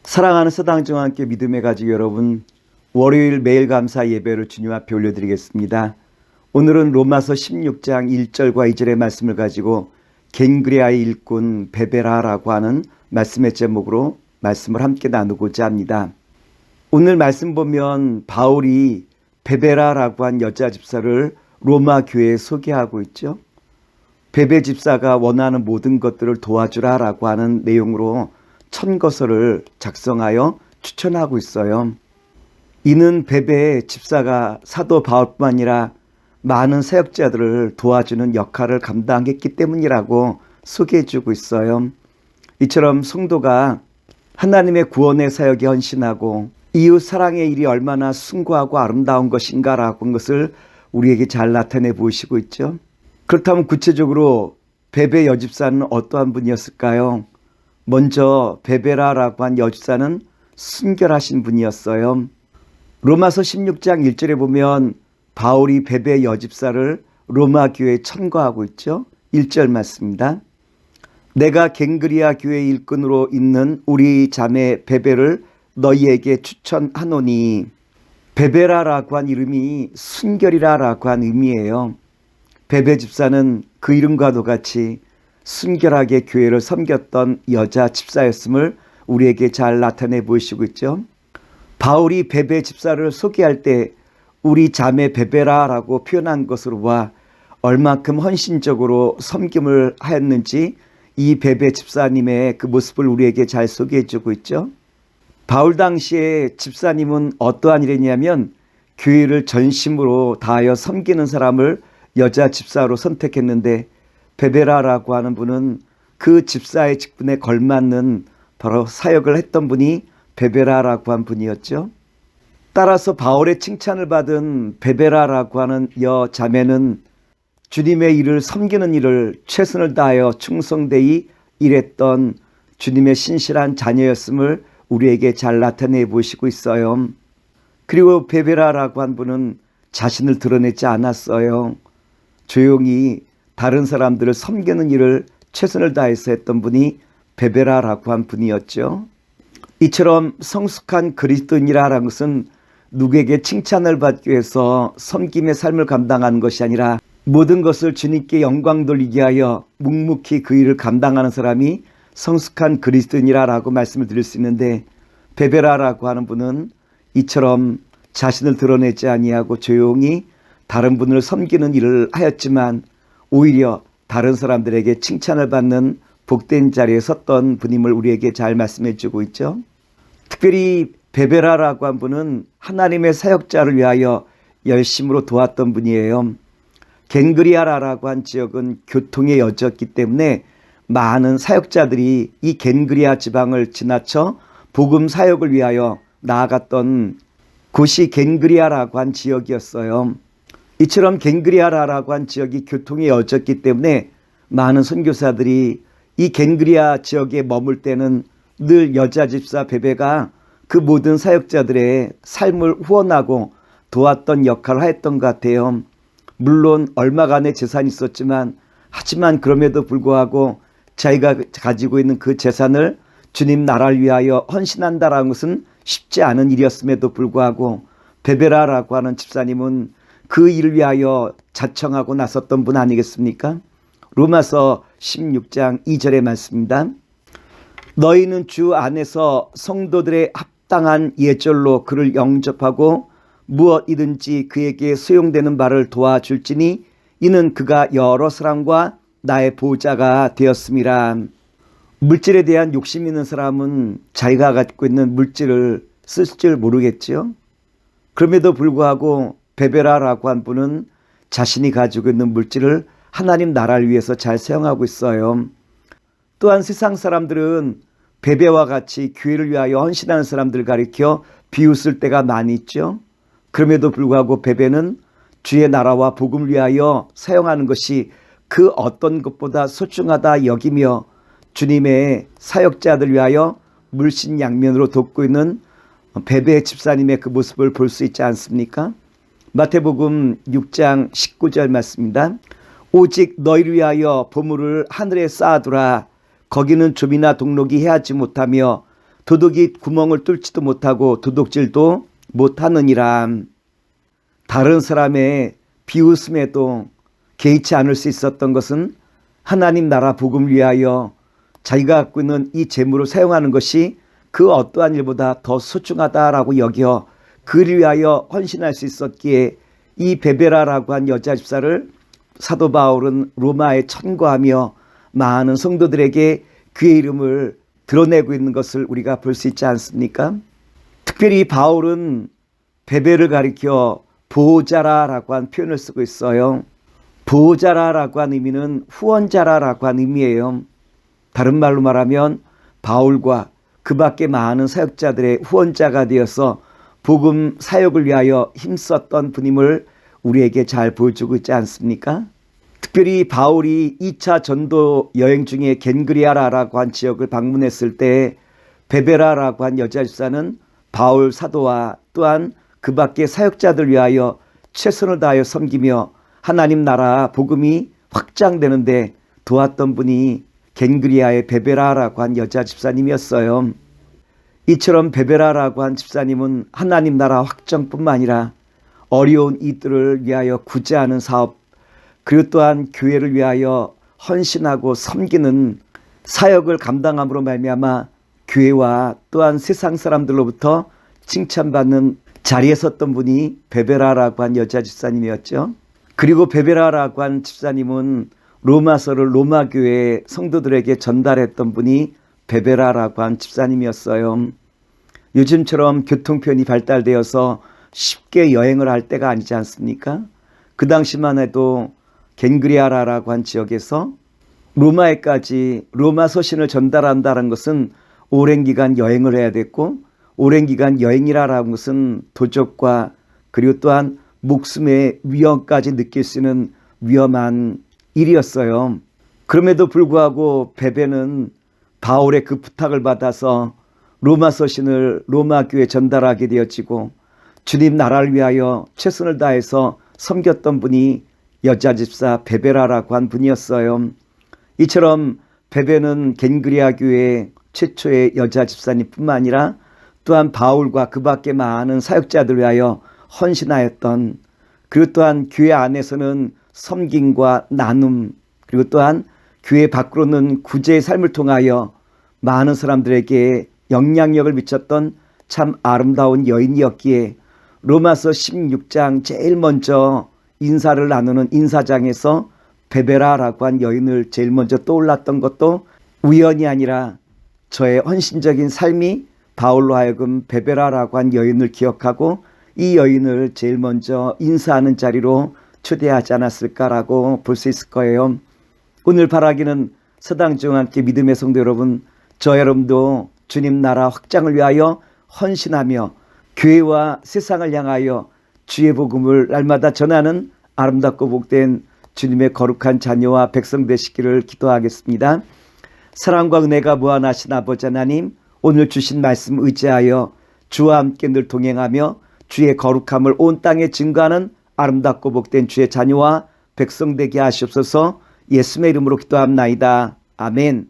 사랑하는 서당정와 함께 믿음의 가족 여러분, 월요일 매일 감사 예배를 주님 앞에 올려드리겠습니다. 오늘은 로마서 16장 1절과 2절의 말씀을 가지고 갱그레아의 일꾼 베베라라고 하는 말씀의 제목으로 말씀을 함께 나누고자 합니다. 오늘 말씀 보면 바울이 베베라라고 한 여자 집사를 로마 교회에 소개하고 있죠. 베베 집사가 원하는 모든 것들을 도와주라라고 하는 내용으로 천거서를 작성하여 추천하고 있어요. 이는 베베 집사가 사도 바울뿐만 아니라 많은 사역자들을 도와주는 역할을 감당했기 때문이라고 소개해주고 있어요. 이처럼 성도가 하나님의 구원의 사역에 헌신하고 이웃 사랑의 일이 얼마나 숭고하고 아름다운 것인가라고 하는 것을 우리에게 잘 나타내 보이시고 있죠. 그렇다면 구체적으로 베베 여집사는 어떠한 분이었을까요? 먼저 베베라라고 한 여집사는 순결하신 분이었어요. 로마서 16장 1절에 보면 바울이 베베 여집사를 로마 교회에 천거하고 있죠. 1절 말씀입니다. 내가 갱그리아 교회 일꾼으로 있는 우리 자매 베베를 너희에게 추천하노니. 베베라라고 한 이름이 순결이라고 한 의미예요. 베베 집사는 그 이름과도 같이 순결하게 교회를 섬겼던 여자 집사였음을 우리에게 잘 나타내 보이시고 있죠. 바울이 베베 집사를 소개할 때 우리 자매 베베라라고 표현한 것으로 봐 얼마큼 헌신적으로 섬김을 하였는지 이 베베 집사님의 그 모습을 우리에게 잘 소개해 주고 있죠. 바울 당시에 집사님은 어떠한 일이냐면 교회를 전심으로 다하여 섬기는 사람을 여자 집사로 선택했는데 베베라라고 하는 분은 그 집사의 직분에 걸맞는 바로 사역을 했던 분이 베베라라고 한 분이었죠. 따라서 바울의 칭찬을 받은 베베라라고 하는 여자매는 주님의 일을 섬기는 일을 최선을 다하여 충성되이 일했던 주님의 신실한 자녀였음을 우리에게 잘 나타내 보시고 있어요. 그리고 베베라라고 한 분은 자신을 드러내지 않았어요. 조용히 다른 사람들을 섬기는 일을 최선을 다해서 했던 분이 베베라라고 한 분이었죠. 이처럼 성숙한 그리스도인이라는 것은 누구에게 칭찬을 받기 위해서 섬김의 삶을 감당하는 것이 아니라 모든 것을 주님께 영광 돌리기 위하여 묵묵히 그 일을 감당하는 사람이 성숙한 그리스도인이라고 말씀을 드릴 수 있는데, 베베라라고 하는 분은 이처럼 자신을 드러내지 아니하고 조용히 다른 분을 섬기는 일을 하였지만 오히려 다른 사람들에게 칭찬을 받는 복된 자리에 섰던 분임을 우리에게 잘 말씀해 주고 있죠. 특별히 베베라라고 한 분은 하나님의 사역자를 위하여 열심으로 도왔던 분이에요. 갱그리아라고 한 지역은 교통의 여지였기 때문에 많은 사역자들이 이 갱그리아 지방을 지나쳐 복음 사역을 위하여 나아갔던 곳이 갱그리아라고 한 지역이었어요. 이처럼 갱그리아라고 한 지역이 교통이 여졌기 때문에 많은 선교사들이 이 갱그리아 지역에 머물 때는 늘 여자 집사 베베가 그 모든 사역자들의 삶을 후원하고 도왔던 역할을 했던 것 같아요. 물론 얼마간의 재산이 있었지만 하지만 그럼에도 불구하고 자기가 가지고 있는 그 재산을 주님 나라를 위하여 헌신한다라는 것은 쉽지 않은 일이었음에도 불구하고 베베라라고 하는 집사님은 그 일을 위하여 자청하고 나섰던 분 아니겠습니까? 로마서 16장 2절의 말씀입니다. 너희는 주 안에서 성도들의 합당한 예절로 그를 영접하고 무엇이든지 그에게 소용되는 바를 도와줄지니 이는 그가 여러 사람과 나의 보호자가 되었음이라. 물질에 대한 욕심 있는 사람은 자기가 갖고 있는 물질을 쓸 줄 모르겠죠. 그럼에도 불구하고 베베라라고 한 분은 자신이 가지고 있는 물질을 하나님 나라를 위해서 잘 사용하고 있어요. 또한 세상 사람들은 베베와 같이 교회를 위하여 헌신하는 사람들을 가리켜 비웃을 때가 많이 있죠. 그럼에도 불구하고 베베는 주의 나라와 복음을 위하여 사용하는 것이 그 어떤 것보다 소중하다 여기며 주님의 사역자들 위하여 물신양면으로 돕고 있는 베베 집사님의 그 모습을 볼 수 있지 않습니까? 마태복음 6장 19절 말씀입니다. 오직 너희를 위하여 보물을 하늘에 쌓아두라. 거기는 좀이나 동록이 해하지 못하며 도둑이 구멍을 뚫지도 못하고 도둑질도 못하느니라. 다른 사람의 비웃음에도 개의치 않을 수 있었던 것은 하나님 나라 복음을 위하여 자기가 갖고 있는 이 재물을 사용하는 것이 그 어떠한 일보다 더 소중하다라고 여겨 그를 위하여 헌신할 수 있었기에 이 베베라라고 한 여자 집사를 사도 바울은 로마에 천거하며 많은 성도들에게 그의 이름을 드러내고 있는 것을 우리가 볼 수 있지 않습니까? 특별히 바울은 베베를 가리켜 보호자라라고 한 표현을 쓰고 있어요. 보호자라라고 한 의미는 후원자라라고 한 의미예요. 다른 말로 말하면 바울과 그 밖에 많은 사역자들의 후원자가 되어서 복음 사역을 위하여 힘썼던 분임을 우리에게 잘 보여주고 있지 않습니까? 특별히 바울이 2차 전도 여행 중에 겐그리아라라고 한 지역을 방문했을 때 베베라라고 한 여자 집사는 바울 사도와 또한 그 밖에 사역자들 위하여 최선을 다하여 섬기며 하나님 나라 복음이 확장되는데 도왔던 분이 겐그리아의 베베라라고 한 여자 집사님이었어요. 이처럼 베베라라고 한 집사님은 하나님 나라 확장뿐만 아니라 어려운 이들을 위하여 구제하는 사업, 그리고 또한 교회를 위하여 헌신하고 섬기는 사역을 감당함으로 말미암아 교회와 또한 세상 사람들로부터 칭찬받는 자리에 섰던 분이 베베라라고 한 여자 집사님이었죠. 그리고 베베라라고 한 집사님은 로마서를 로마 교회 성도들에게 전달했던 분이 베베라라고 한 집사님이었어요. 요즘처럼 교통편이 발달되어서 쉽게 여행을 할 때가 아니지 않습니까? 그 당시만 해도 겐그리아라라고 한 지역에서 로마에까지 로마 서신을 전달한다는 것은 오랜 기간 여행을 해야 됐고, 오랜 기간 여행이라는 것은 도적과 그리고 또한 목숨의 위험까지 느낄 수 있는 위험한 일이었어요. 그럼에도 불구하고 베베는 바울의 그 부탁을 받아서 로마 서신을 로마 교회에 전달하게 되어지고 주님 나라를 위하여 최선을 다해서 섬겼던 분이 여자 집사 베베라라고 한 분이었어요. 이처럼 베베는 겐그리아 교회 최초의 여자 집사님뿐만 아니라 또한 바울과 그 밖에 많은 사역자들 위하여 헌신하였던, 그리고 또한 교회 안에서는 섬김과 나눔, 그리고 또한 교회 밖으로는 구제의 삶을 통하여 많은 사람들에게 영향력을 미쳤던 참 아름다운 여인이었기에 로마서 16장 제일 먼저 인사를 나누는 인사장에서 베베라라고 한 여인을 제일 먼저 떠올랐던 것도 우연이 아니라 저의 헌신적인 삶이 바울로 하여금 베베라라고 한 여인을 기억하고 이 여인을 제일 먼저 인사하는 자리로 초대하지 않았을까라고 볼 수 있을 거예요. 오늘 바라기는 서당중과 함께 믿음의 성도 여러분, 저 여러분도 주님 나라 확장을 위하여 헌신하며 교회와 세상을 향하여 주의 복음을 날마다 전하는 아름답고 복된 주님의 거룩한 자녀와 백성 되시기를 기도하겠습니다. 사랑과 은혜가 무한하신 아버지 하나님, 오늘 주신 말씀 의지하여 주와 함께 늘 동행하며 주의 거룩함을 온 땅에 증거하는 아름답고 복된 주의 자녀와 백성 되게 하시옵소서. 예수의 이름으로 기도합나이다. 아멘.